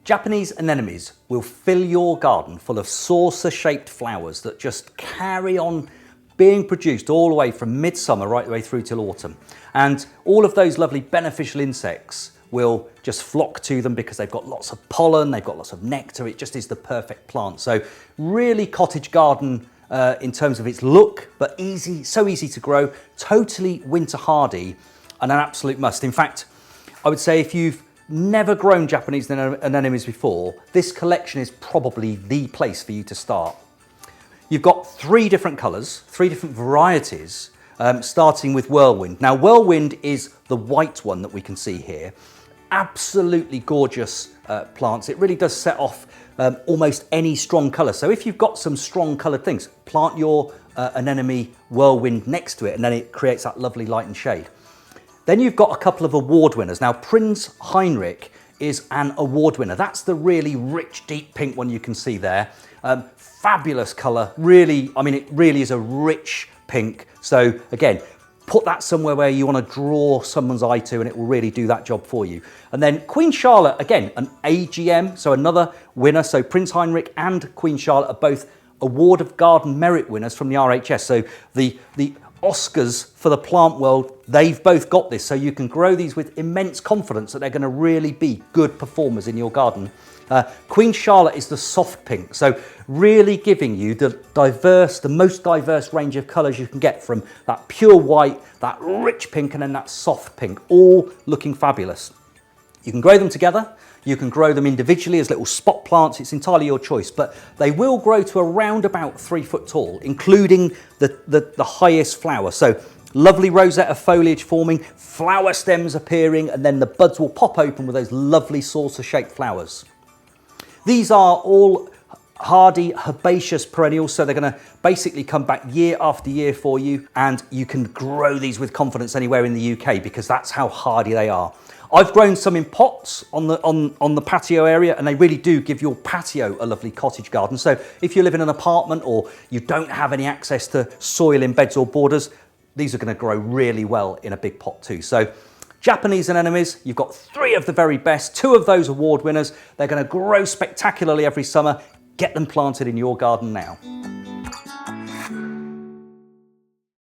Japanese anemones will fill your garden full of saucer-shaped flowers that just carry on being produced all the way from midsummer right the way through till autumn. And all of those lovely beneficial insects will just flock to them because they've got lots of pollen, they've got lots of nectar. It just is the perfect plant. So really cottage garden in terms of its look, but easy, so easy to grow, totally winter hardy and an absolute must. In fact, I would say if you've never grown Japanese anemones before, this collection is probably the place for you to start. You've got 3 different colours, 3 different varieties, starting with Whirlwind. Now, Whirlwind is the white one that we can see here. Absolutely gorgeous plants. It really does set off almost any strong colour. So if you've got some strong coloured things, plant your anemone Whirlwind next to it and then it creates that lovely light and shade. Then you've got a couple of award winners. Now, Prince Heinrich is an award winner. That's the really rich, deep pink one you can see there. Fabulous colour, really, I mean, it really is a rich pink. So again, put that somewhere where you want to draw someone's eye to and it will really do that job for you. And then Queen Charlotte, again, an AGM, so another winner. So Prince Heinrich and Queen Charlotte are both Award of Garden Merit winners from the RHS. So the Oscars for the plant world, they've both got this. So you can grow these with immense confidence that they're going to really be good performers in your garden. Queen Charlotte is the soft pink, so really giving you the most diverse range of colours you can get, from that pure white, that rich pink, and then that soft pink, all looking fabulous. You can grow them together, you can grow them individually as little spot plants, it's entirely your choice, but they will grow to around about 3 foot tall, including the highest flower. So lovely rosette of foliage forming, flower stems appearing, and then the buds will pop open with those lovely saucer-shaped flowers. These are all hardy herbaceous perennials, so they're going to basically come back year after year for you, and you can grow these with confidence anywhere in the UK because that's how hardy they are. I've grown some in pots on the patio area, and they really do give your patio a lovely cottage garden. So if you live in an apartment or you don't have any access to soil in beds or borders, these are going to grow really well in a big pot too. So Japanese anemones, you've got 3 of the very best, 2 of those award winners. They're going to grow spectacularly every summer. Get them planted in your garden now.